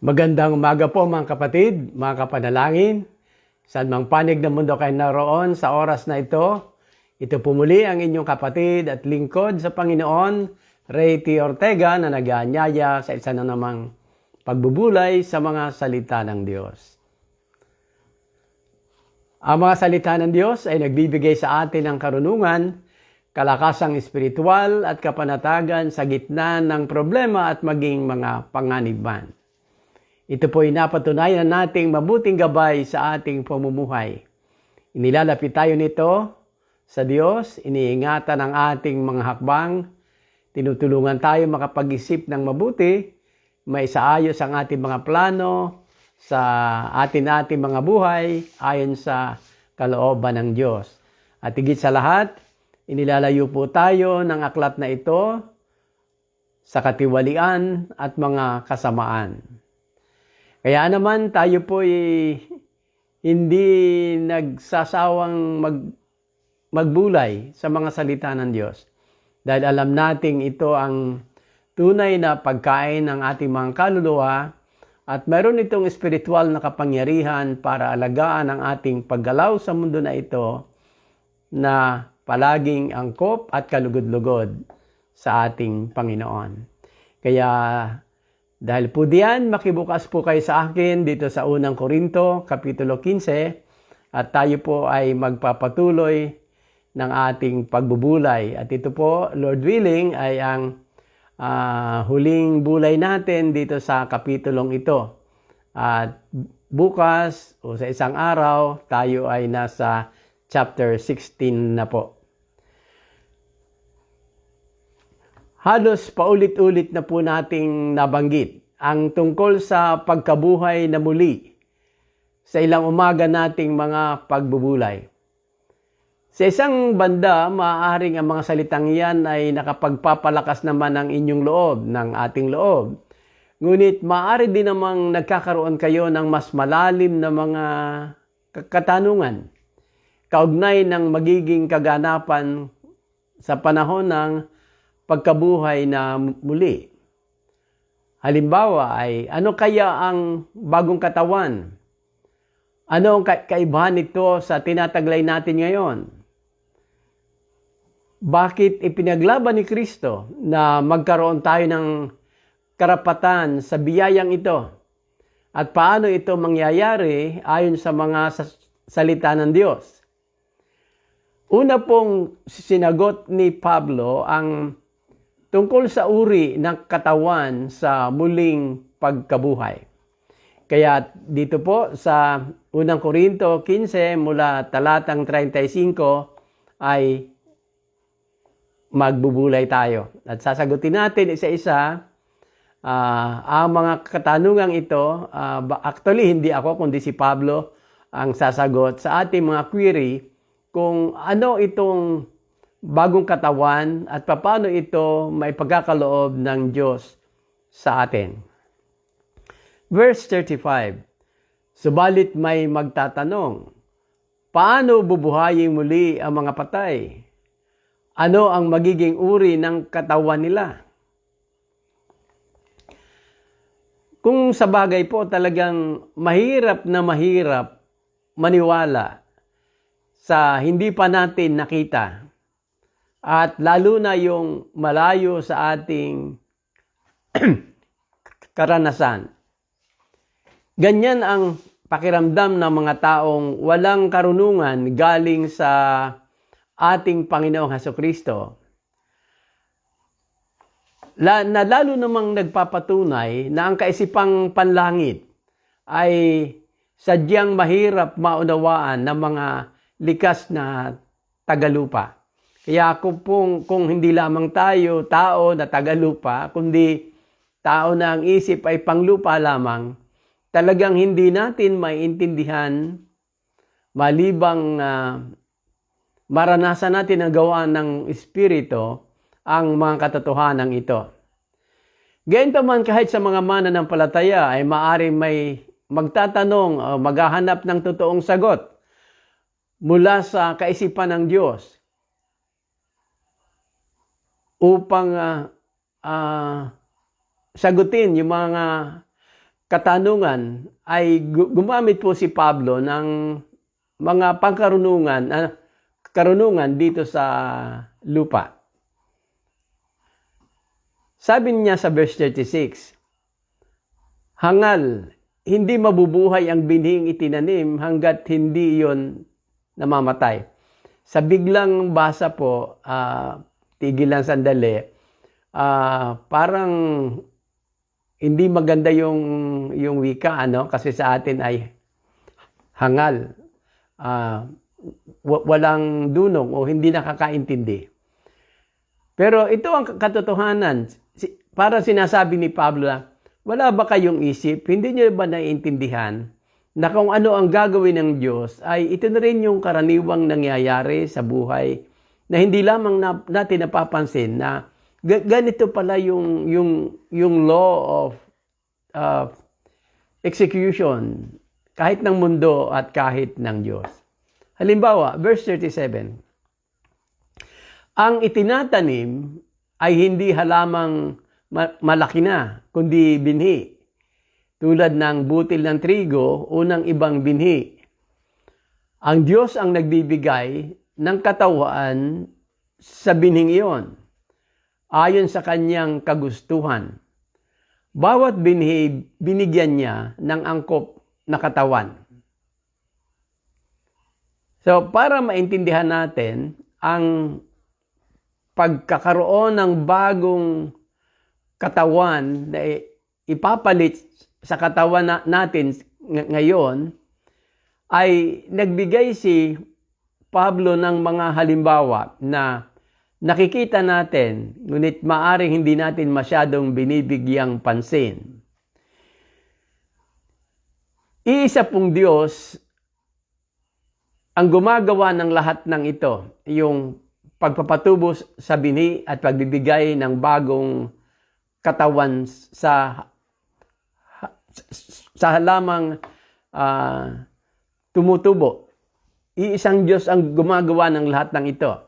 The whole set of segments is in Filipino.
Magandang umaga po mga kapatid, mga kapanalangin. Saan mang panig ng mundo kayo naroon sa oras na ito, ito po muli ang inyong kapatid at lingkod sa Panginoon, Ray T. Ortega, na nag-aanyaya sa isa na namang pagbubulay sa mga salita ng Diyos. Ang mga salita ng Diyos ay nagbibigay sa atin ng karunungan, kalakasang espiritual at kapanatagan sa gitna ng problema at maging mga panganibman. Ito po ay napatunayan nating mabuting gabay sa ating pamumuhay. Inilalapit tayo nito sa Diyos, iniingatan ang ating mga hakbang, tinutulungan tayo makapag-isip ng mabuti, maisaayos ang ating mga plano sa ating mga buhay ayon sa kalooban ng Diyos. At higit sa lahat, inilalayo po tayo ng aklat na ito sa katiwalian at mga kasamaan. Kaya naman tayo po hindi nagsasawang magbulay sa mga salita ng Diyos. Dahil alam nating ito ang tunay na pagkain ng ating mga kaluluwa at meron itong espiritual na kapangyarihan para alagaan ang ating paggalaw sa mundo na ito na palaging angkop at kalugod-lugod sa ating Panginoon. Kaya dahil po diyan, makibukas po kayo sa akin dito sa unang Korinto, Kapitulo 15, at tayo po ay magpapatuloy ng ating pagbubulay. At ito po, Lord willing, ay ang huling bulay natin dito sa kapitulong ito. At bukas o sa isang araw, tayo ay nasa chapter 16 na po. Halos paulit-ulit na po nating nabanggit ang tungkol sa pagkabuhay na muli sa ilang umaga nating mga pagbubulay. Sa isang banda, maaaring ang mga salitang iyan ay nakapagpapalakas naman ng inyong loob, ng ating loob. Ngunit maaari din namang nagkakaroon kayo ng mas malalim na mga katanungan, kaugnay ng magiging kaganapan sa panahon ng pagkabuhay na muli. Halimbawa ay ano kaya ang bagong katawan? Ano ang kaibahan nito sa tinataglay natin ngayon? Bakit ipinaglaban ni Kristo na magkaroon tayo ng karapatan sa biyayang ito? At paano ito mangyayari ayon sa mga salita ng Diyos? Una pong sinagot ni Pablo ang tungkol sa uri ng katawan sa muling pagkabuhay. Kaya dito po sa unang Korinto 15 mula talatang 35 ay magbubulay tayo. At sasagutin natin isa-isa ang mga katanungang ito. Actually, hindi ako kundi si Pablo ang sasagot sa ating mga query kung ano itong bagong katawan at paano ito may pagkakaloob ng Diyos sa atin. Verse 35, subalit may magtatanong, paano bubuhayin muli ang mga patay? Ano ang magiging uri ng katawan nila? Kung sa bagay po talagang mahirap na mahirap maniwala sa hindi pa natin nakita, at lalo na yung malayo sa ating karanasan. Ganyan ang pakiramdam ng mga taong walang karunungan galing sa ating Panginoong Hesukristo. Na lalo namang nagpapatunay na ang kaisipang panlangit ay sadyang mahirap maunawaan ng mga likas na tagalupa. Kaya kung hindi lamang tayo tao na tagalupa, kundi tao na ang isip ay panglupa lamang, talagang hindi natin maiintindihan malibang maranasan natin ang gawa ng Espiritu ang mga katotohanan ito. Gayunpaman kahit sa mga mananampalataya ay maaring may magtatanong, maghahanap ng totoong sagot mula sa kaisipan ng Diyos upang sagutin yung mga katanungan, ay gumamit po si Pablo ng mga karunungan dito sa lupa. Sabi niya sa verse 36, hangal, hindi mabubuhay ang binhing itinanim hanggat hindi iyon namamatay. Sa biglang basa po, tigil lang sandali, parang hindi maganda yung wika, kasi sa atin ay hangal, walang dunong o hindi nakakaintindi. Pero ito ang katotohanan. Para sinasabi ni Pablo, wala ba kayong isip? Hindi niyo ba naiintindihan na kung ano ang gagawin ng Diyos ay ito na rin yung karaniwang nangyayari sa buhay na hindi lamang natin napapansin na ganito pala yung law of execution kahit ng mundo at kahit ng Diyos. Halimbawa, verse 37. Ang itinatanim ay hindi halamang malaki na, kundi binhi. Tulad ng butil ng trigo o ng ibang binhi. Ang Diyos ang nagbibigay ng katawaan sa binhing iyon, ayon sa kanyang kagustuhan. Bawat binhi, binigyan niya ng angkop na katawan. So, para maintindihan natin ang pagkakaroon ng bagong katawan na ipapalit sa katawan natin ngayon, ay nagbigay si Pablo ng mga halimbawa na nakikita natin, ngunit maaring hindi natin masyadong binibigyang pansin. Iisa pong Diyos ang gumagawa ng lahat ng ito, yung pagpapatubo sa binhi at pagbibigay ng bagong katawan sa halamang tumutubo. Iisang Diyos ang gumagawa ng lahat ng ito.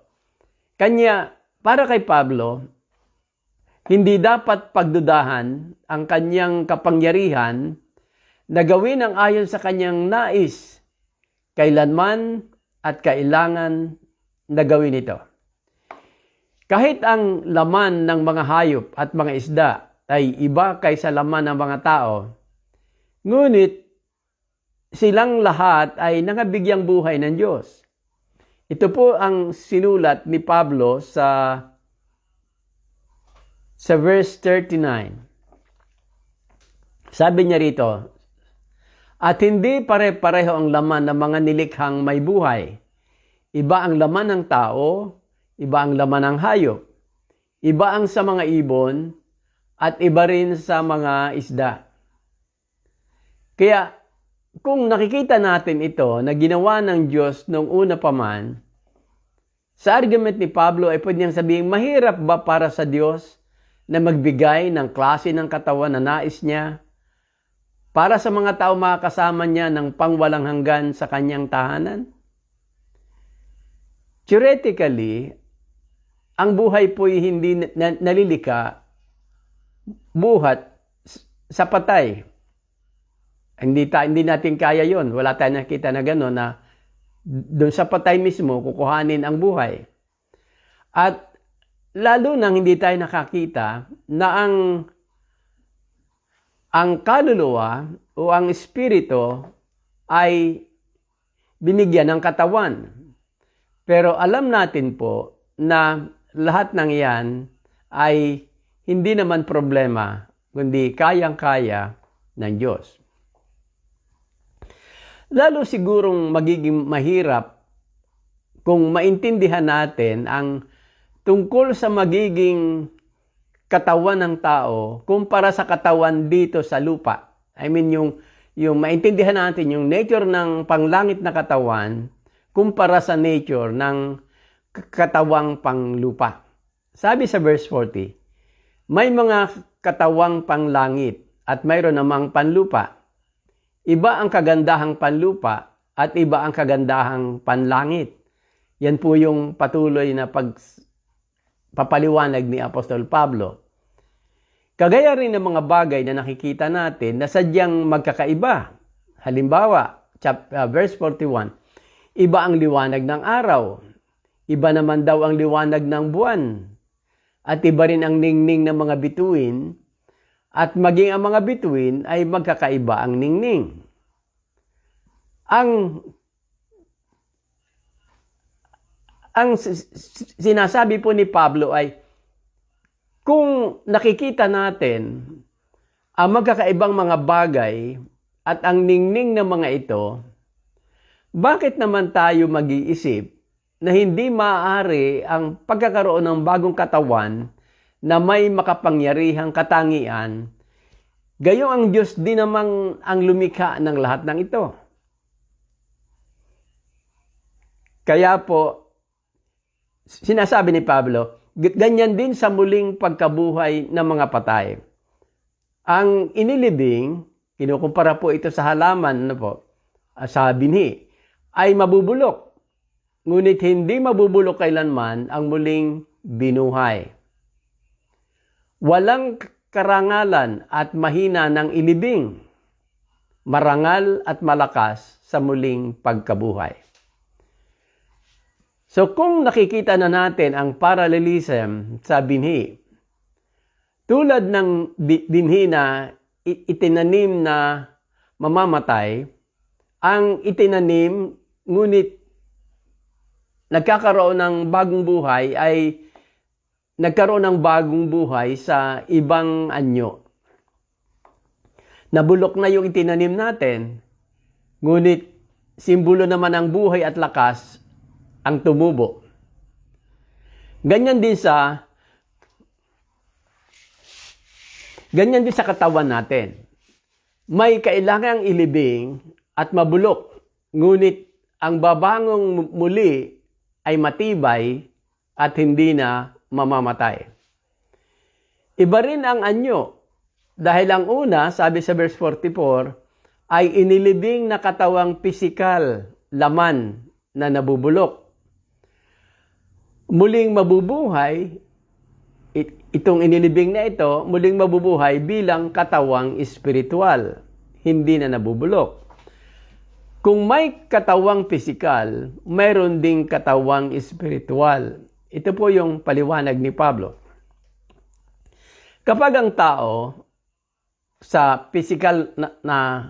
Kanya, para kay Pablo, hindi dapat pagdudahan ang kanyang kapangyarihan na gawin ang ayon sa kanyang nais, kailanman at kailangan na gawin ito. Kahit ang laman ng mga hayop at mga isda ay iba kaysa laman ng mga tao, ngunit silang lahat ay nangabigyang buhay ng Diyos. Ito po ang sinulat ni Pablo sa verse 39. Sabi niya rito, at hindi pare-pareho ang laman ng mga nilikhang may buhay. Iba ang laman ng tao, iba ang laman ng hayop, iba ang sa mga ibon, at iba rin sa mga isda. Kaya, kung nakikita natin ito na ginawa ng Diyos noong una pa man, sa argument ni Pablo ay pwede niyang sabihin, mahirap ba para sa Diyos na magbigay ng klase ng katawan na nais niya para sa mga tao makakasama niya ng pangwalang hanggan sa kanyang tahanan? Theoretically, ang buhay po'y hindi nalilika buhat sa patay. Hindi natin kaya yon. Wala tayong nakita na gano'n na doon sa patay mismo kukuhanin ang buhay. At lalo nang hindi tayo nakakita na ang kaluluwa o ang espiritu ay binigyan ng katawan. Pero alam natin po na lahat ng iyan ay hindi naman problema, kundi kayang-kaya ng Diyos. Lalo sigurong magiging mahirap kung maintindihan natin ang tungkol sa magiging katawan ng tao kumpara sa katawan dito sa lupa. I mean, yung maintindihan natin yung nature ng panglangit na katawan kumpara sa nature ng katawang panglupa. Sabi sa verse 40, may mga katawang panglangit at mayroon namang panlupa. Iba ang kagandahang panlupa at iba ang kagandahang panlangit. Yan po yung patuloy na papaliwanag ni Apostol Pablo. Kagaya rin ng mga bagay na nakikita natin na sadyang magkakaiba. Halimbawa, verse 41, iba ang liwanag ng araw, iba naman daw ang liwanag ng buwan, at iba rin ang ningning ng mga bituin, at maging ang mga bituin ay magkakaiba ang ningning. Ang sinasabi po ni Pablo ay, kung nakikita natin ang magkakaibang mga bagay at ang ningning ng mga ito, bakit naman tayo mag-iisip na hindi maaari ang pagkakaroon ng bagong katawan na may makapangyarihang katangian, gayong ang Diyos din namang ang lumikha ng lahat ng ito? Kaya po, sinasabi ni Pablo, ganyan din sa muling pagkabuhay ng mga patay. Ang inilibing, kinukumpara po ito sa halaman, sa binhi, ay mabubulok. Ngunit hindi mabubulok kailanman ang muling binuhay. Walang karangalan at mahina ng ilibing, marangal at malakas sa muling pagkabuhay. So kung nakikita na natin ang parallelism sa binhi, tulad ng binhi na itinanim na mamamatay, ang itinanim ngunit nagkakaroon ng bagong buhay ay nagkaroon ng bagong buhay sa ibang anyo. Nabulok na yung itinanim natin, ngunit simbolo naman ng buhay at lakas ang tumubo. Ganyan din sa katawan natin. May kailangang ilibing at mabulok, ngunit ang babangong muli ay matibay at hindi na mamamatay. Iba rin ang anyo, dahil ang una, sabi sa verse 44, ay inilibing na katawang pisikal, laman na nabubulok. Muling mabubuhay, itong inilibing na ito, muling mabubuhay bilang katawang espiritual, hindi na nabubulok. Kung may katawang pisikal, mayroon ding katawang espiritual. Ito po yung paliwanag ni Pablo. Kapag ang tao sa pisikal na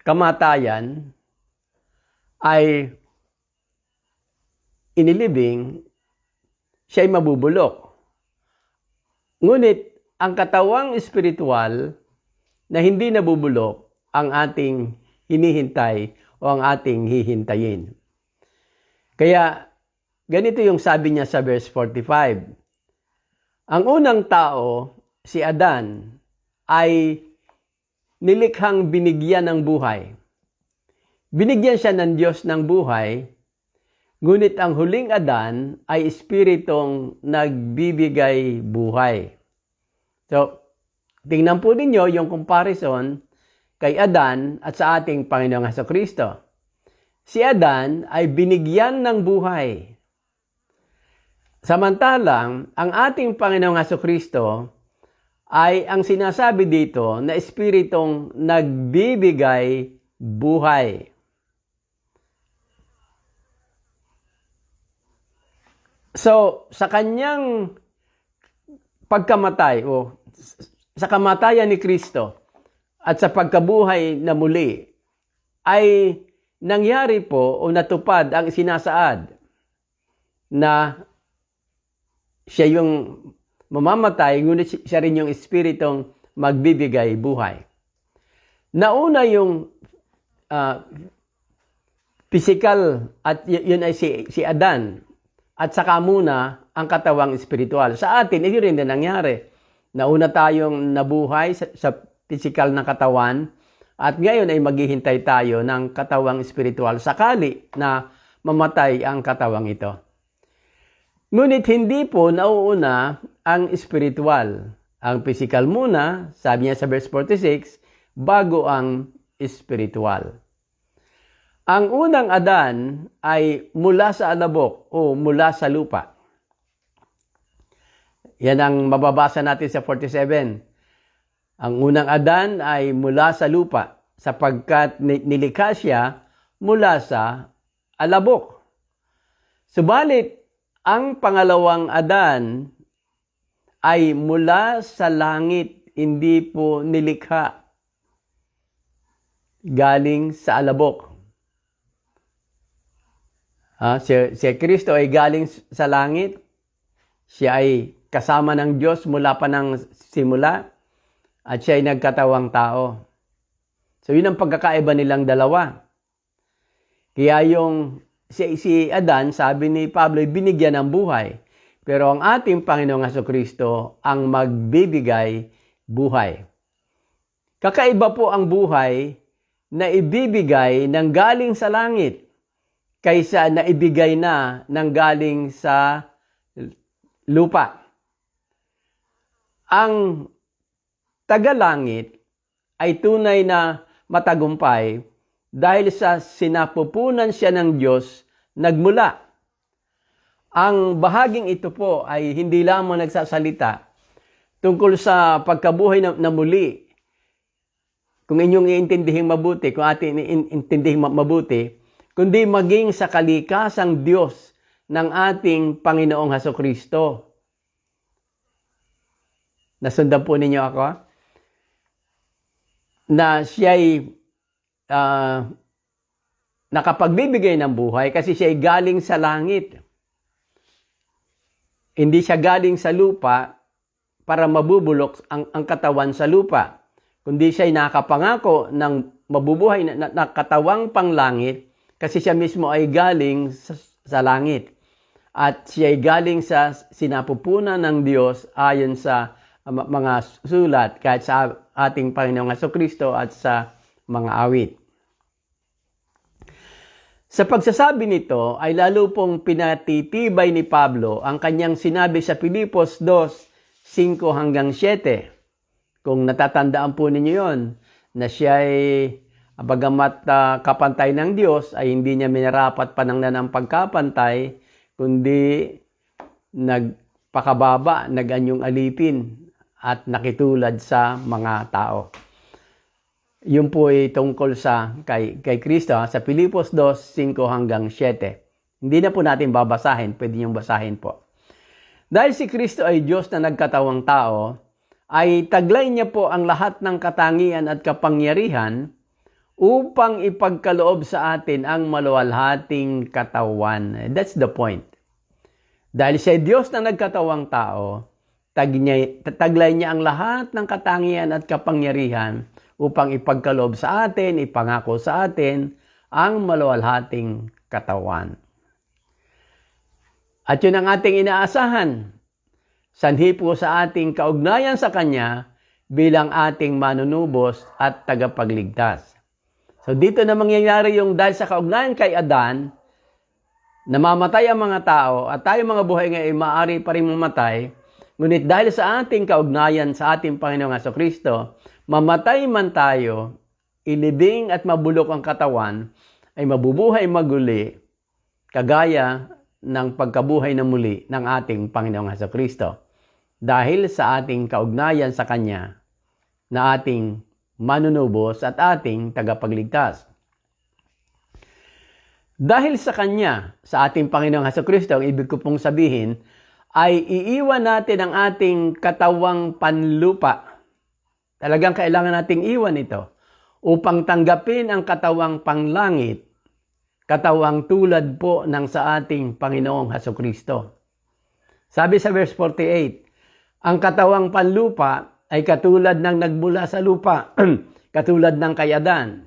kamatayan ay inilibing, siya ay mabubulok. Ngunit ang katawang espiritual na hindi nabubulok ang ating hinihintay o ang ating hihintayin. Kaya ganito yung sabi niya sa verse 45. Ang unang tao, si Adan, ay nilikhang binigyan ng buhay. Binigyan siya ng Diyos ng buhay, ngunit ang huling Adan ay espiritong nagbibigay buhay. So, tingnan po ninyo yung comparison kay Adan at sa ating Panginoong Hesukristo. Si Adan ay binigyan ng buhay. Samantalang, ang ating Panginoong Hesukristo ay ang sinasabi dito na espiritong nagbibigay buhay. So, sa kanyang pagkamatay o sa kamatayan ni Kristo at sa pagkabuhay na muli ay nangyari po o natupad ang sinasaad na siya yung mamamatay, ngunit siya rin yung espiritong magbibigay buhay. Nauna yung physical at yun ay si Adan. At saka muna ang katawang espiritual. Sa atin, ito rin na nangyari. Nauna tayong nabuhay sa physical na katawan at ngayon ay maghihintay tayo ng katawang espiritual sakali na mamatay ang katawang ito. Ngunit hindi po nauuna ang espiritual. Ang physical muna, sabi niya sa verse 46, bago ang espiritual. Ang unang Adan ay mula sa alabok o mula sa lupa. Yan ang mababasa natin sa 47. Ang unang Adan ay mula sa lupa sapagkat nilikha siya mula sa alabok. Subalit, ang pangalawang Adan ay mula sa langit, hindi po nilikha galing sa alabok. Si Kristo ay galing sa langit. Siya ay kasama ng Diyos mula pa ng simula. At siya ay nagkatawang tao. So yun ang pagkakaiba nilang dalawa. Kaya si Adan, sabi ni Pablo, binigyan ng buhay. Pero ang ating Panginoong Hesukristo ang magbibigay buhay. Kakaiba po ang buhay na ibibigay ng galing sa langit kaysa na ibigay na ng galing sa lupa. Ang tagalangit ay tunay na matagumpay dahil sa sinapupunan siya ng Diyos nagmula. Ang bahaging ito po ay hindi lamang nagsasalita tungkol sa pagkabuhay na muli. Kung inyong iintindihing mabuti, kung ating iintindihing mabuti, kundi maging sa kalikasang Diyos ng ating Panginoong Hesukristo. Nasundan po ninyo ako? Na siya'y nakapagbibigay ng buhay kasi siya'y galing sa langit. Hindi siya galing sa lupa para mabubulok ang katawan sa lupa. Kundi siya'y nakapangako ng mabubuhay na katawang panglangit kasi siya mismo ay galing sa langit. At siya ay galing sa sinapupunan ng Diyos ayon sa mga sulat kahit sa ating Panginoong Hesukristo at sa mga awit. Sa pagsasabi nito ay lalo pong pinatitibay ni Pablo ang kanyang sinabi sa Filipos 2:5-7. Kung natatandaan po ninyo yon, na siya ay bagamat kapantay ng Diyos ay hindi niya minarapat panangnan ng pagkapantay, kundi nagpakababa, naganyong alipin at nakitulad sa mga tao. Yun po ay tungkol kay Kristo sa Filipos 2:5-7. Hindi na po natin babasahin, pwede niyong basahin po. Dahil si Kristo ay Diyos na nagkatawang tao, ay taglay niya po ang lahat ng katangian at kapangyarihan upang ipagkaloob sa atin ang maluwalhating katawan. That's the point. Dahil siya Diyos na nagkatawang tao, taglay niya ang lahat ng katangian at kapangyarihan upang ipagkaloob sa atin, ipangako sa atin ang maluwalhating katawan. At yun ang ating inaasahan. Sanhi po sa ating kaugnayan sa Kanya bilang ating manunubos at tagapagligtas. So dito na mangyayari yung dahil sa kaugnayan kay Adan, namamatay ang mga tao at tayo mga buhay ngayon maaari pa rin mamatay. Ngunit dahil sa ating kaugnayan sa ating Panginoong Hesukristo, mamatay man tayo, ilibing at mabulok ang katawan, ay mabubuhay maguli, kagaya ng pagkabuhay na muli ng ating Panginoong Hesukristo. Dahil sa ating kaugnayan sa Kanya, na ating manunubos at ating tagapagligtas. Dahil sa Kanya, sa ating Panginoong Hesukristo, ang ibig ko pong sabihin, ay iiwan natin ang ating katawang panlupa. Talagang kailangan nating iwan ito upang tanggapin ang katawang panglangit, katawang tulad po ng sa ating Panginoong Hesukristo. Sabi sa verse 48, ang katawang panlupa ay katulad ng nagmula sa lupa, katulad ng kay Adan.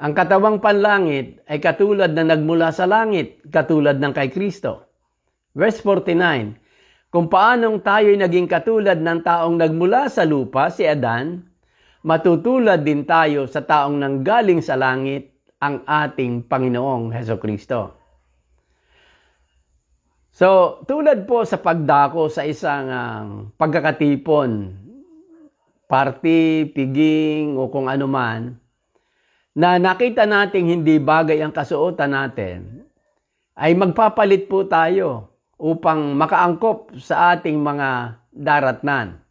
Ang katawang panlangit ay katulad ng nagmula sa langit, katulad ng kay Kristo. Verse 49, kung paanong tayo'y naging katulad ng taong nagmula sa lupa, si Adan, matutulad din tayo sa taong nanggaling sa langit, ang ating Panginoong Hesukristo. So, tulad po sa pagdako sa isang pagkakatipon, party, piging, o kung ano man, na nakita nating hindi bagay ang kasuotan natin, ay magpapalit po tayo upang makaangkop sa ating mga daratnan.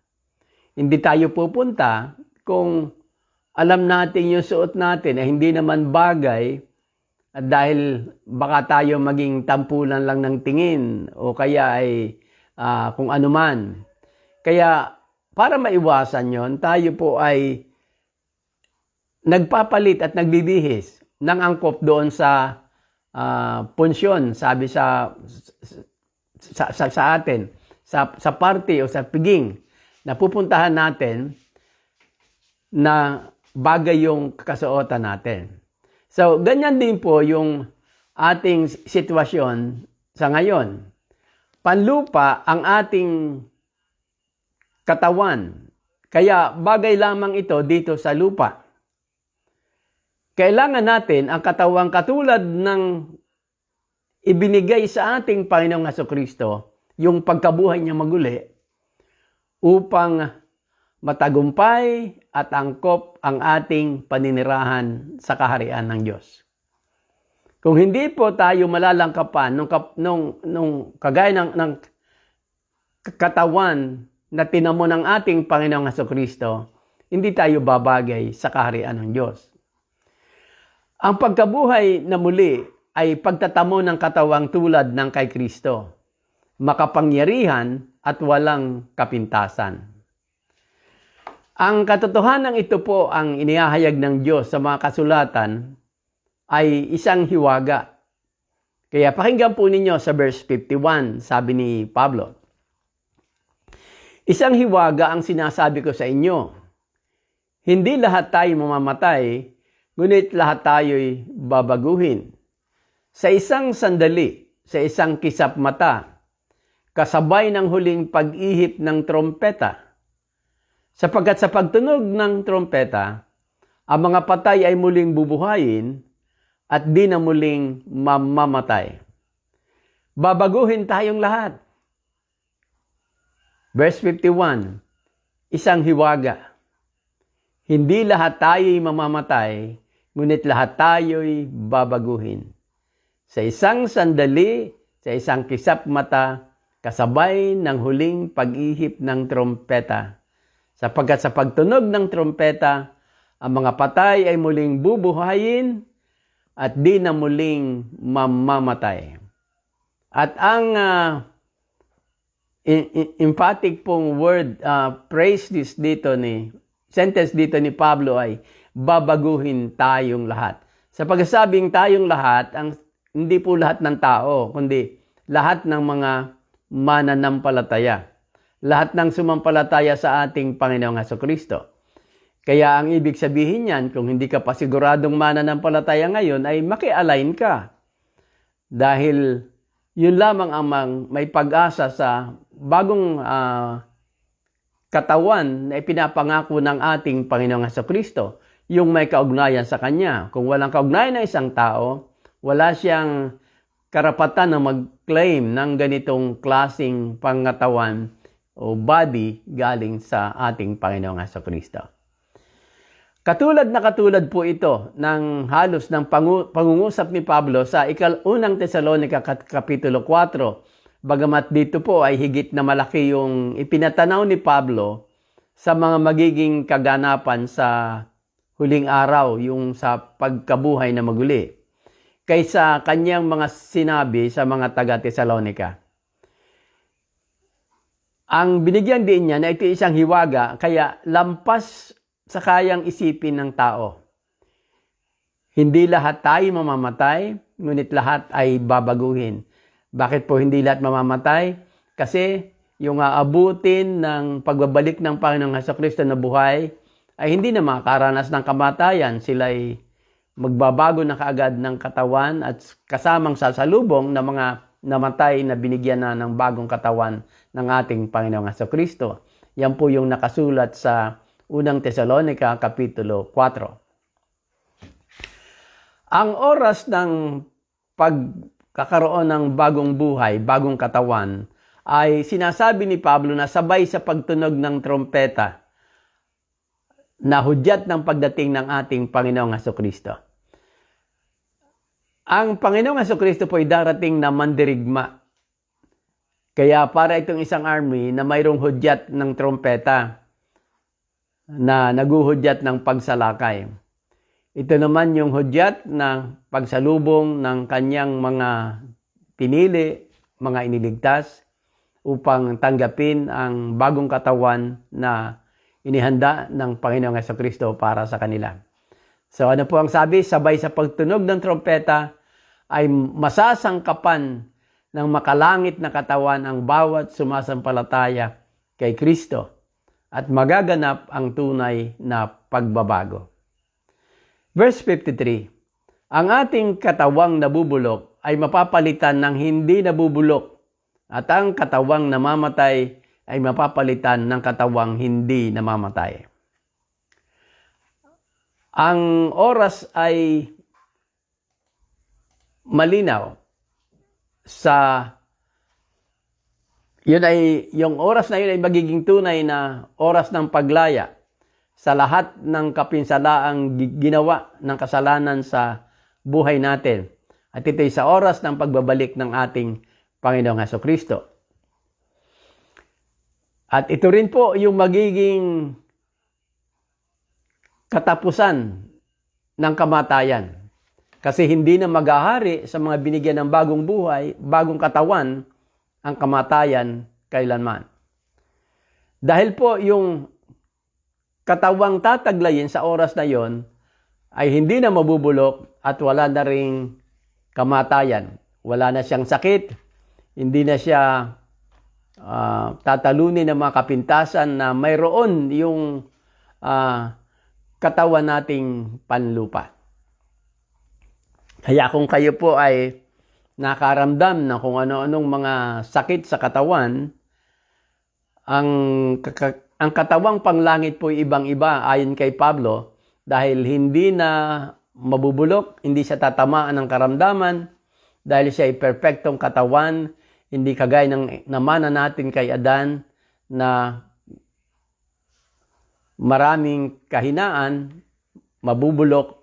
Hindi tayo pupunta kung alam natin yung suot natin ay hindi naman bagay at dahil baka tayo maging tampulan lang ng tingin o kaya ay kung ano man. Kaya para maiwasan yon, tayo po ay nagpapalit at nagbibihis ng angkop doon sa punsyon, sabi sa atin, sa party o sa piging na pupuntahan natin na bagay yung kasuotan natin. So, ganyan din po yung ating sitwasyon sa ngayon. Panlupa ang ating katawan. Kaya bagay lamang ito dito sa lupa. Kailangan natin ang katawang katulad ng ibinigay sa ating Panginoong Hesukristo, yung pagkabuhay niya maguli, upang matagumpay at angkop ang ating paninirahan sa kaharian ng Diyos. Kung hindi po tayo malalangkapan nung kagaya ng katawan na tinamo ng ating Panginoong Hesukristo, hindi tayo babagay sa kaharian ng Diyos. Ang pagkabuhay na muli ay pagtatamo ng katawang tulad ng kay Kristo, makapangyarihan at walang kapintasan. Ang katotohanan ito po ang inihahayag ng Diyos sa mga kasulatan ay isang hiwaga. Kaya pakinggan po ninyo sa verse 51, sabi ni Pablo, isang hiwaga ang sinasabi ko sa inyo. Hindi lahat tayo mamamatay, ngunit lahat tayo'y babaguhin. Sa isang sandali, sa isang kisap mata, kasabay ng huling pag-ihip ng trompeta. Sapagkat sa pagtunog ng trompeta, ang mga patay ay muling bubuhayin at di na muling mamamatay. Babaguhin tayong lahat. Verse 51, isang hiwaga. Hindi lahat tayo'y mamamatay, ngunit lahat tayo'y babaguhin. Sa isang sandali, sa isang kisap mata, kasabay ng huling pag-ihip ng trompeta. Sapagkat sa pagtunog ng trompeta, ang mga patay ay muling bubuhayin at di na muling mamamatay. At ang emphatic pong word, praise this dito sentence dito ni Pablo ay babaguhin tayong lahat. Sa pagsasabing tayong lahat, hindi po lahat ng tao, kundi lahat ng mga mananampalataya. Lahat ng sumampalataya sa ating Panginoong Hesukristo. Kaya ang ibig sabihin niyan, kung hindi ka pa siguradong mananampalataya ngayon, ay maki-align ka. Dahil yun lamang ang may pag-asa sa bagong katawan na ipinapangako ng ating Panginoong Hesukristo, yung may kaugnayan sa Kanya. Kung walang kaugnayan ng isang tao, wala siyang karapatan na mag-claim ng ganitong klaseng pangatawan o body galing sa ating Panginoong Hesukristo. Katulad po ito ng halos ng pangungusap ni Pablo sa unang Tesalonica Kapitulo 4, bagamat dito po ay higit na malaki yung ipinatanaw ni Pablo sa mga magiging kaganapan sa huling araw, yung sa pagkabuhay na maguli, kaysa kanyang mga sinabi sa mga taga-Tesalonica. Ang binigyan din niya na ito isang hiwaga, kaya lampas sa kayang isipin ng tao. Hindi lahat tayo mamamatay, ngunit lahat ay babaguhin. Bakit po hindi lahat mamamatay? Kasi yung aabutin ng pagbabalik ng Panginoong Hesukristo na buhay ay hindi na makakaranas ng kamatayan. Sila ay magbabago na kaagad ng katawan at kasamang sasalubong ng mga namatay na binigyan na ng bagong katawan ng ating Panginoong Hesukristo. Yan po yung nakasulat sa unang Tesalonica Kapitulo 4. Ang oras ng pagkakaroon ng bagong buhay, bagong katawan, ay sinasabi ni Pablo na sabay sa pagtunog ng trompeta. na hudyat ng pagdating ng ating Panginoong Hesukristo. Ang Panginoong Hesukristo po ay darating na mandirigma. Kaya para itong isang army na mayroong hudyat ng trompeta na naguhudyat ng pagsalakay. Ito naman yung hudyat ng pagsalubong ng kanyang mga pinili, mga iniligtas, upang tanggapin ang bagong katawan na inihanda ng Panginoong Hesukristo para sa kanila. So ano po ang sabi? Sabay sa pagtunog ng trompeta ay masasangkapan ng makalangit na katawan ang bawat sumasampalataya kay Kristo at magaganap ang tunay na pagbabago. Verse 53, ang ating katawang nabubulok ay mapapalitan ng hindi nabubulok at ang katawang namamatay ay mapapalitan ng katawang hindi namamatay. Ang oras ay malinaw yung oras na yun ay magiging tunay na oras ng paglaya sa lahat ng kapinsalaang ginawa ng kasalanan sa buhay natin. At ito'y sa oras ng pagbabalik ng ating Panginoong Hesukristo. At ito rin po yung magiging katapusan ng kamatayan. Kasi hindi na maghahari sa mga binigyan ng bagong buhay, bagong katawan, ang kamatayan kailanman. Dahil po yung katawang tataglayin sa oras na yon ay hindi na mabubulok at wala na ring kamatayan. Wala na siyang sakit, hindi na siya tatalunin ng mga kapintasan na mayroon yung katawan nating panlupa. Kaya kung kayo po ay nakaramdam na kung ano-anong mga sakit sa katawan, ang katawang panglangit po ay ibang-iba ayon kay Pablo dahil hindi na mabubulok, hindi siya tatamaan ng karamdaman dahil siya ay perpektong katawan, hindi kagaya ng namana natin kay Adan na maraming kahinaan, mabubulok,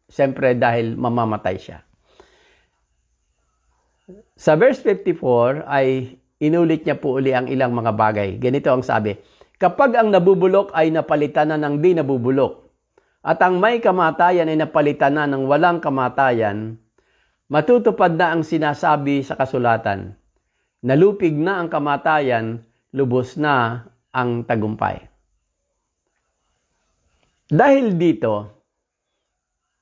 siyempre dahil mamamatay siya. Sa verse 54 ay inulit niya po uli ang ilang mga bagay. Ganito ang sabi, kapag ang nabubulok ay napalitan na ng di nabubulok, at ang may kamatayan ay napalitan na ng walang kamatayan, matutupad na ang sinasabi sa kasulatan, nalupig na ang kamatayan, lubos na ang tagumpay. Dahil dito,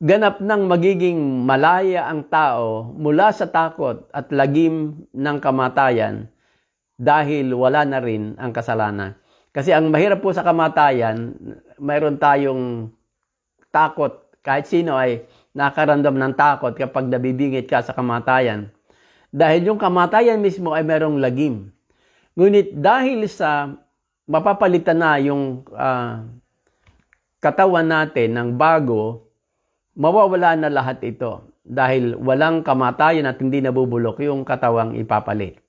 ganap nang magiging malaya ang tao mula sa takot at lagim ng kamatayan dahil wala na rin ang kasalanan. Kasi ang mahirap po sa kamatayan, mayroon tayong takot. Kahit sino ay nakaramdam ng takot kapag nabibingit ka sa kamatayan. Dahil yung kamatayan mismo ay mayroong lagim. Ngunit dahil sa mapapalitan na yung katawan natin ng bago, mawawala na lahat ito dahil walang kamatayan at hindi nabubulok yung katawang ipapalit.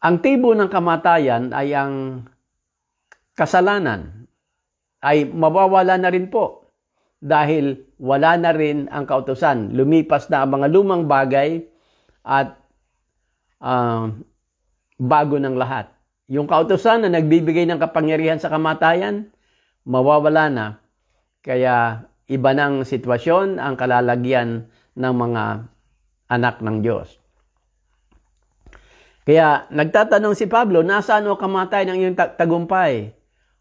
Ang tibo ng kamatayan ay ang kasalanan ay mawawala na rin po dahil wala na rin ang kautusan. Lumipas na ang mga lumang bagay at bago ng lahat. Yung kautusan na nagbibigay ng kapangyarihan sa kamatayan, mawawala na. Kaya iba ng sitwasyon ang kalalagyan ng mga anak ng Diyos. Kaya nagtatanong si Pablo, nasaan o kamatay ng iyong tagumpay?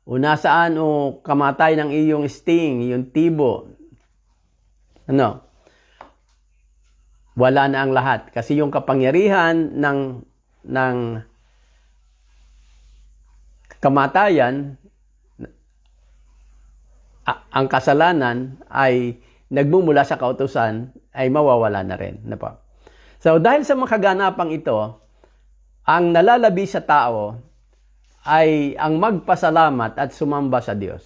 O nasaan o kamatay ng iyong sting, iyong tibo? Ano? Wala na ang lahat. Kasi yung kapangyarihan ng kamatayan, ang kasalanan ay nagmumula sa kautusan ay mawawala na rin. Ano po? So dahil sa mga kaganapang ito, ang nalalabi sa tao ay ang magpasalamat at sumamba sa Diyos.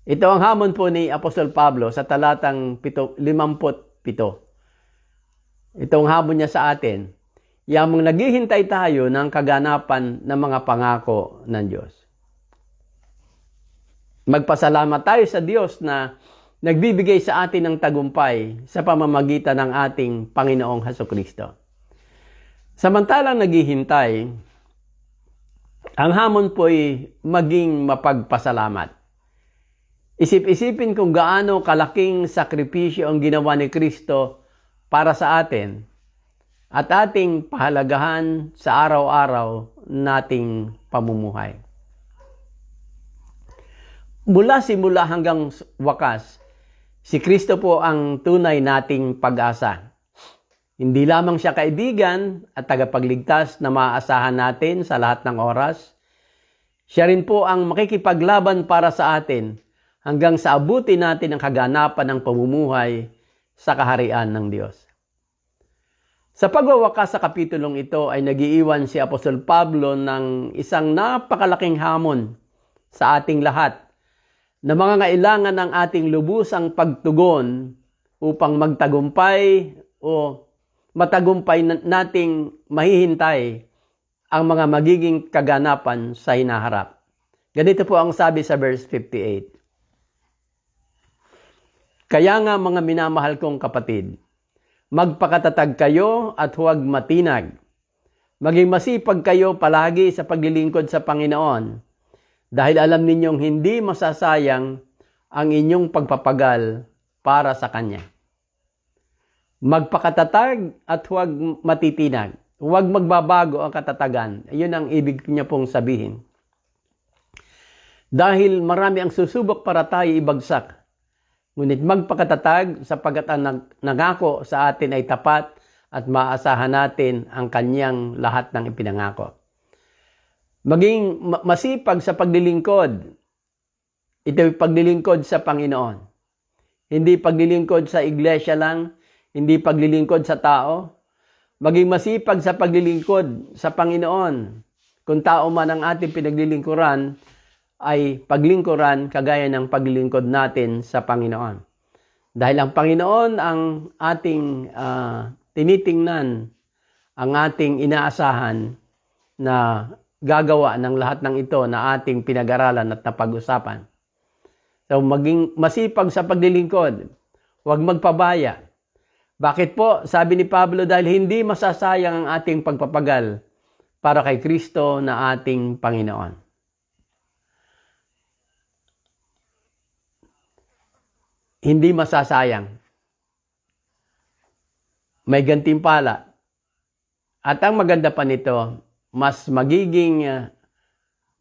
Ito ang hamon po ni Apostol Pablo sa talatang 57. Itong hamon niya sa atin. Yung naghihintay tayo ng kaganapan ng mga pangako ng Diyos. Magpasalamat tayo sa Diyos na nagbibigay sa atin ng tagumpay sa pamamagitan ng ating Panginoong Hesukristo. Samantalang naghihintay, ang hamon po ay maging mapagpasalamat. Isip-isipin kung gaano kalaking sakripisyo ang ginawa ni Kristo para sa atin at ating pahalagahan sa araw-araw nating pamumuhay. Mula simula hanggang wakas, si Kristo po ang tunay nating pag-asa. Hindi lamang siya kaibigan at tagapagligtas na maaasahan natin sa lahat ng oras. Siya rin po ang makikipaglaban para sa atin hanggang sa abutin natin ang kaganapan ng pamumuhay sa kaharian ng Diyos. Sa pagwawakas sa kapitulong ito ay nagiiwan si Apostol Pablo ng isang napakalaking hamon sa ating lahat na mangangailangan ng ating lubusang pagtugon upang magtagumpay o matagumpay nating mahihintay ang mga magiging kaganapan sa hinaharap. Ganito po ang sabi sa verse 58. Kaya nga mga minamahal kong kapatid, magpakatatag kayo at huwag matinag. Maging masipag kayo palagi sa paglilingkod sa Panginoon dahil alam ninyong hindi masasayang ang inyong pagpapagal para sa Kanya. Magpakatatag at huwag matitinag. Huwag magbabago ang katatagan. Iyon ang ibig niya pong sabihin. Dahil marami ang susubok para tayo ibagsak. Ngunit magpakatatag sapagkat ang nangako sa atin ay tapat at maaasahan natin ang Kanyang lahat ng ipinangako. Maging masipag sa paglilingkod. Ito'y paglilingkod sa Panginoon. Hindi paglilingkod sa iglesia lang, hindi paglilingkod sa tao. Maging masipag sa paglilingkod sa Panginoon. Kung tao man ang ating pinaglilingkuran, ay paglingkuran kagaya ng paglilingkod natin sa Panginoon. Dahil ang Panginoon ang ating tinitingnan, ang ating inaasahan na gagawa ng lahat ng ito na ating pinag-aralan at napag-usapan. So maging masipag sa paglilingkod, huwag magpabaya. Bakit po? Sabi ni Pablo, dahil hindi masasayang ang ating pagpapagal para kay Kristo na ating Panginoon. Hindi masasayang. May gantimpala. At ang maganda pa nito, mas magiging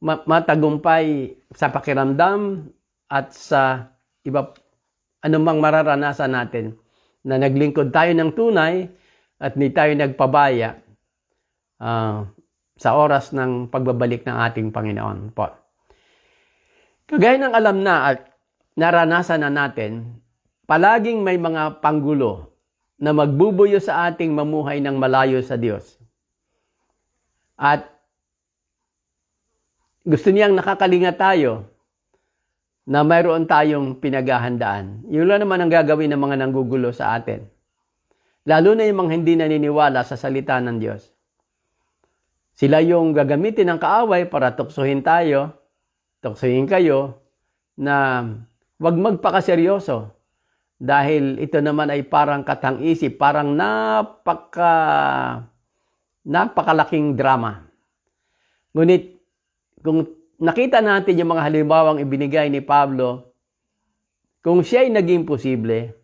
matagumpay sa pakiramdam at sa iba anumang mararanasan natin na naglingkod tayo ng tunay at hindi tayo nagpabaya sa oras ng pagbabalik ng ating Panginoon po. Kagaya ng alam na at naranasan na natin, palaging may mga panggulo na magbubuyo sa ating mamuhay ng malayo sa Diyos. At gusto niyang nakakalinga tayo na mayroon tayong pinaghahandaan. Yun lang naman ang gagawin ng mga nanggugulo sa atin. Lalo na yung mga hindi naniniwala sa salita ng Diyos. Sila yung gagamitin ng kaaway para tuksohin tayo, tuksohin kayo, na huwag magpakaseryoso. Dahil ito naman ay parang katang-isip, parang napakalaking drama. Ngunit, kung nakita natin yung mga halimbawang ibinigay ni Pablo, kung siya ay naging posible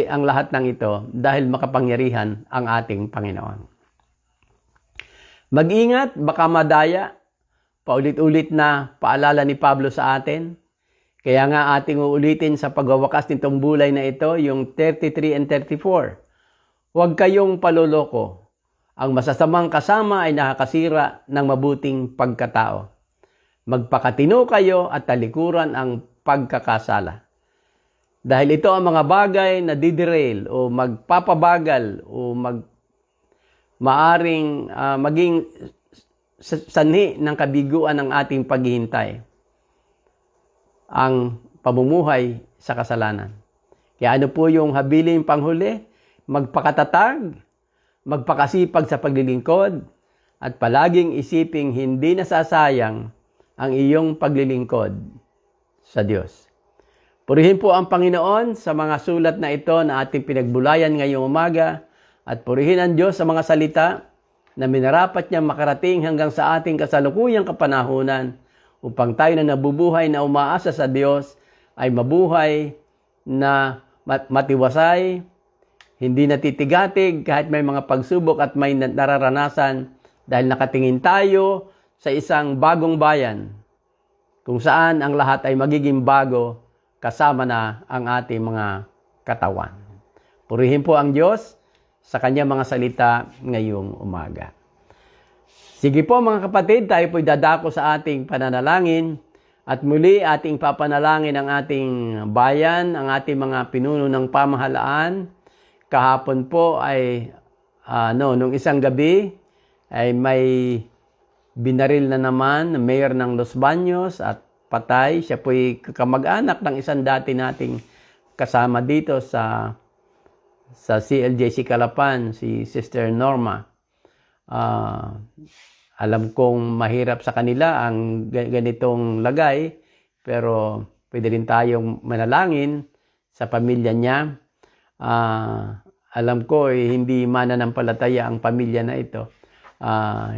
ang lahat ng ito dahil makapangyarihan ang ating Panginoon. Mag-ingat, baka madaya, paulit-ulit na paalala ni Pablo sa atin. Kaya nga ating uulitin sa pagwawakas nitong bulay na ito, yung 33 and 34. Huwag kayong paloloko. Ang masasamang kasama ay nakakasira ng mabuting pagkatao. Magpakatino kayo at talikuran ang pagkakasala. Dahil ito ang mga bagay na diderail o magpapabagal o maaring maging sanhi ng kabiguan ng ating paghihintay. Ang pamumuhay sa kasalanan. Kaya ano po yung habiling panghuli? Magpakatatag, magpakasipag sa paglilingkod, at palaging isiping hindi nasasayang ang iyong paglilingkod sa Diyos. Purihin po ang Panginoon sa mga sulat na ito na ating pinagbulayan ngayong umaga at purihin ang Diyos sa mga salita na minarapat niya makarating hanggang sa ating kasalukuyang kapanahunan upang tayo na nabubuhay na umaasa sa Diyos ay mabuhay na matiwasay, hindi natitigatig kahit may mga pagsubok at may nararanasan dahil nakatingin tayo sa isang bagong bayan kung saan ang lahat ay magiging bago kasama na ang ating mga katawan. Purihin po ang Diyos sa kanyang mga salita ngayong umaga. Sige po mga kapatid, tayo po'y dadako sa ating pananalangin at muli ating papanalangin ang ating bayan, ang ating mga pinuno ng pamahalaan. Kahapon po ay, nung isang gabi, ay may binaril na naman na mayor ng Los Baños at patay. Siya po'y kamag-anak ng isang dati nating kasama dito sa CLJC Calapan, si Sister Norma. Alam kong mahirap sa kanila ang ganitong lagay, pero pwede rin tayong manalangin sa pamilya niya. Alam ko hindi mananampalataya ang pamilya na ito.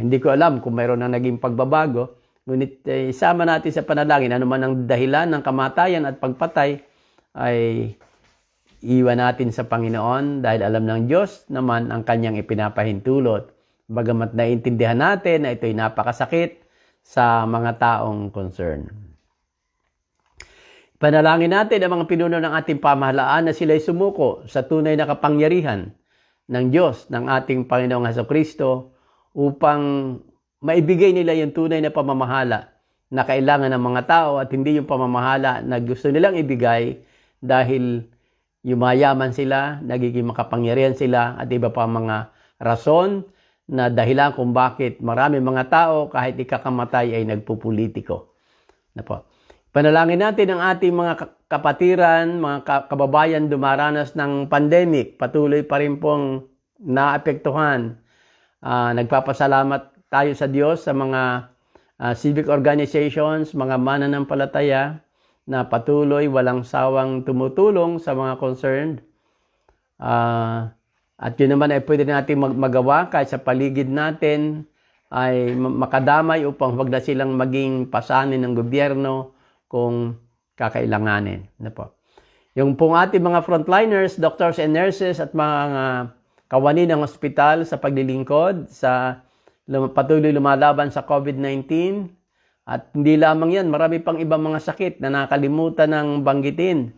Hindi ko alam kung mayroon na naging pagbabago, ngunit isama natin sa panalangin, ano man ang dahilan ng kamatayan at pagpatay, ay iwan natin sa Panginoon dahil alam ng Diyos naman ang kanyang ipinapahintulot. Bagamat naiintindihan natin na ito'y napakasakit sa mga taong concern. Panalangin natin ang mga pinuno ng ating pamahalaan na sila'y sumuko sa tunay na kapangyarihan ng Diyos, ng ating Panginoong Hesukristo, upang maibigay nila yung tunay na pamamahala na kailangan ng mga tao at hindi yung pamamahala na gusto nilang ibigay dahil yumayaman sila, nagiging makapangyarihan sila at iba pa mga rason na dahilan kung bakit marami mga tao kahit ikakamatay ay nagpupolitiko. Panalangin natin ang ating mga kapatiran, mga kababayan dumaranas ng pandemic, patuloy pa rin pong naapektuhan. Nagpapasalamat tayo sa Diyos sa mga civic organizations, mga mananampalataya na patuloy walang sawang tumutulong sa mga concerned. At yun naman ay pwede natin magawa kahit sa paligid natin ay makadamay upang wag na silang maging pasanin ng gobyerno kung kakailanganin. Yung pong ating mga frontliners, doctors and nurses at mga kawani ng ospital sa paglilingkod, sa patuloy lumalaban sa COVID-19. At hindi lamang yan, marami pang ibang mga sakit na nakalimutan ng banggitin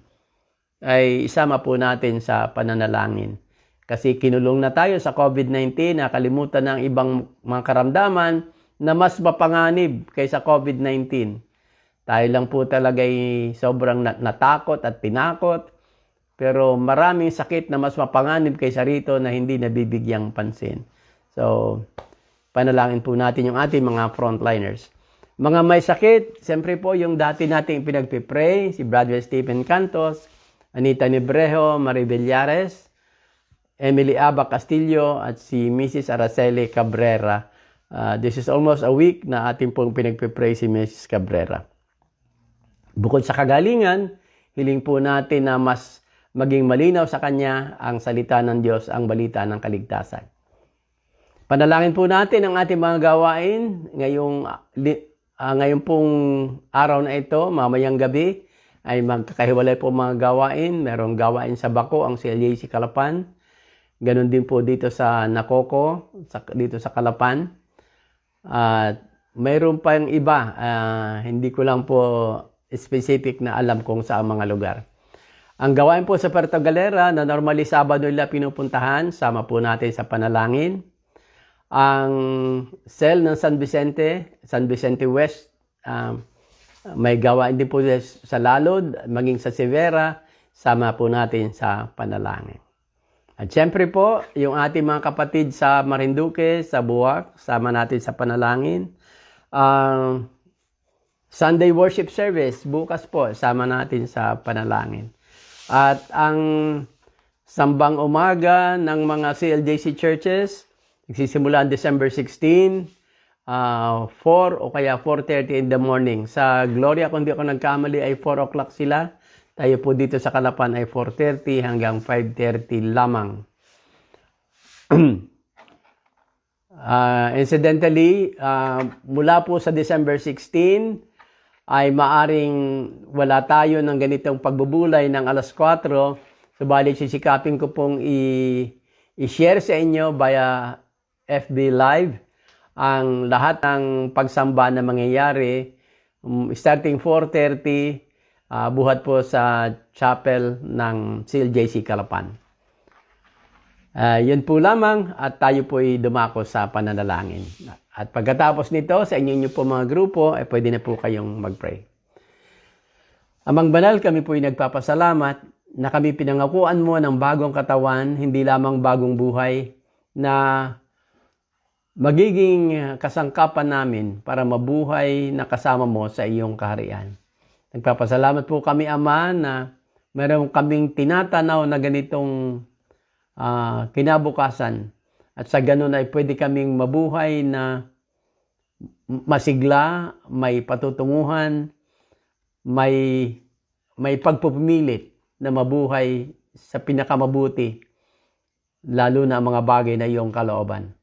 ay isama po natin sa pananalangin. Kasi kinulong na tayo sa COVID-19, nakalimutan ng ibang mga karamdaman na mas mapanganib kaysa COVID-19. Tayo lang po talaga sobrang natakot at tinakot, pero maraming sakit na mas mapanganib kaysa rito na hindi nabibigyang pansin. So, panalangin po natin yung ating mga frontliners. Mga may sakit, siyempre po yung dati nating pinagpipray, si Brother Stephen Cantos, Anita Nibrejo, Marie Villares, Emily Aba Castillo at si Mrs. Araceli Cabrera. This is almost a week na ating pong pinagpipray si Mrs. Cabrera. Bukod sa kagalingan, hiling po natin na mas maging malinaw sa Kanya ang salita ng Diyos, ang balita ng kaligtasan. Panalangin po natin ang ating mga gawain ngayong pong araw na ito, mamayang gabi, ay magkakahiwalay po mga gawain. Merong gawain sa Bako, ang CLJC Calapan. Ganon din po dito sa Nakoko, dito sa Calapan. At mayroon pa yung iba, hindi ko lang po specific na alam kung saan mga lugar. Ang gawain po sa Puerto Galera na normally Sabado nila pinupuntahan, sama po natin sa panalangin. Ang cell ng San Vicente West, may gawain din po sa Lalod, maging sa Severa, sama po natin sa panalangin. At syempre po, yung ating mga kapatid sa Marinduque, sa Buwak, sama natin sa panalangin. Sunday worship service, bukas po, sama natin sa panalangin. At ang sambang umaga ng mga CLJC churches, nagsisimula December 16, 4 o kaya 4:30 in the morning. Sa Gloria, kung di ako nagkamali, ay 4 o'clock sila. Tayo po dito sa Calapan ay 4:30 hanggang 5:30 lamang. Incidentally, mula po sa December 16, ay maaring wala tayo ng ganitong pagbubulay ng alas 4. Subalit sisikapin ko pong i-share sa inyo via FB Live ang lahat ng pagsamba na mangyayari starting 4:30 buhat po sa chapel ng CLJC Calapan. Yun po lamang at tayo po ay dumako sa pananalangin. At pagkatapos nito, sa inyo po mga grupo, ay pwede na po kayong mag-pray. Amang banal, kami po ay nagpapasalamat na kami pinangakuan mo ng bagong katawan, hindi lamang bagong buhay, na magiging kasangkapan namin para mabuhay na kasama mo sa iyong kaharian. Nagpapasalamat po kami, Ama, na meron kaming tinatanaw na ganitong kinabukasan. At sa ganun ay pwede kaming mabuhay na masigla, may patutunguhan, may pagpupumilit na mabuhay sa pinakamabuti, lalo na ang mga bagay na iyong kalooban.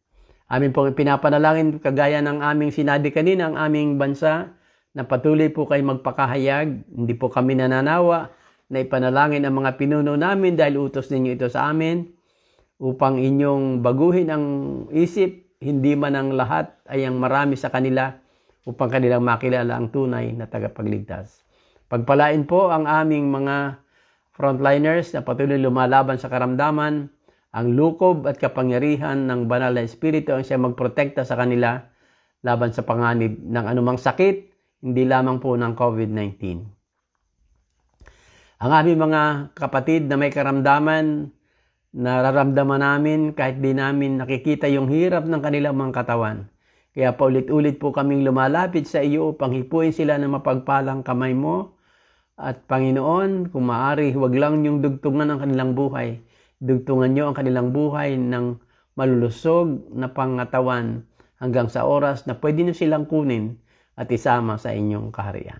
Amin pong pinapanalangin, kagaya ng aming sinabi kanina, ang aming bansa, na patuloy po kayo magpakahayag. Hindi po kami nananawa na ipanalangin ang mga pinuno namin dahil utos ninyo ito sa amin, upang inyong baguhin ang isip, hindi man ang lahat ay ang marami sa kanila, upang kanilang makilala ang tunay na tagapagligtas. Pagpalain po ang aming mga frontliners na patuloy lumalaban sa karamdaman, ang lukob at kapangyarihan ng banal na Espiritu ang siya magprotekta sa kanila laban sa panganib ng anumang sakit, hindi lamang po ng COVID-19. Ang aming mga kapatid na may karamdaman, nararamdaman namin kahit di namin nakikita yung hirap ng kanilang mga katawan. Kaya paulit-ulit po kaming lumalapit sa iyo upang hipuin sila ng mapagpalang kamay mo. At Panginoon, kung maaari, huwag lang niyong dugtungan ang kanilang buhay. Dugtungan niyo ang kanilang buhay ng malulusog na pangatawan hanggang sa oras na pwede niyo silang kunin at isama sa inyong kaharian.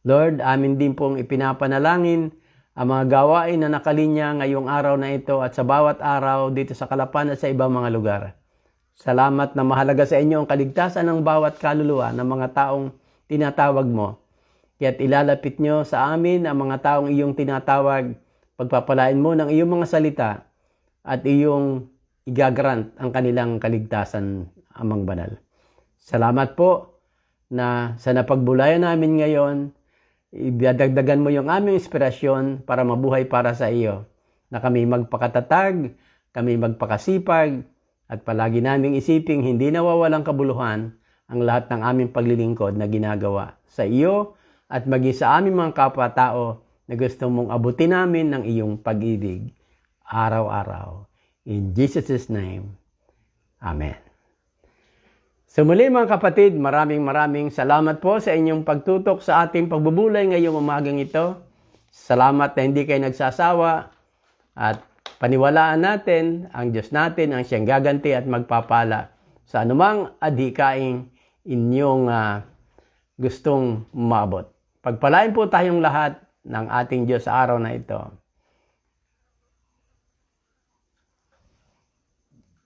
Lord, amin din pong ipinapanalangin ang mga gawain na nakalinya ngayong araw na ito at sa bawat araw dito sa Calapan at sa ibang mga lugar. Salamat na mahalaga sa inyo ang kaligtasan ng bawat kaluluwa ng mga taong tinatawag mo. Kaya't ilalapit nyo sa amin ang mga taong iyong tinatawag, pagpapalain mo ng iyong mga salita at iyong igagrant ang kanilang kaligtasan, Amang Banal. Salamat po na sa napagbulayan namin ngayon, idadagdagan mo yung aming inspirasyon para mabuhay para sa iyo. Na kami magpakatatag, kami magpakasipag, at palagi naming isiping hindi nawawalang kabuluhan ang lahat ng aming paglilingkod na ginagawa sa iyo at maging sa aming mga kapwa-tao na gusto mong abutin namin ng iyong pag-ibig araw-araw. In Jesus' name, Amen. So muli mga kapatid, maraming salamat po sa inyong pagtutok sa ating pagbubulay ngayong umagang ito. Salamat na hindi kayo nagsasawa at paniwalaan natin ang Diyos natin ang siyang gaganti at magpapala sa anumang adhikaing inyong gustong maabot. Pagpalain po tayong lahat ng ating Diyos sa araw na ito.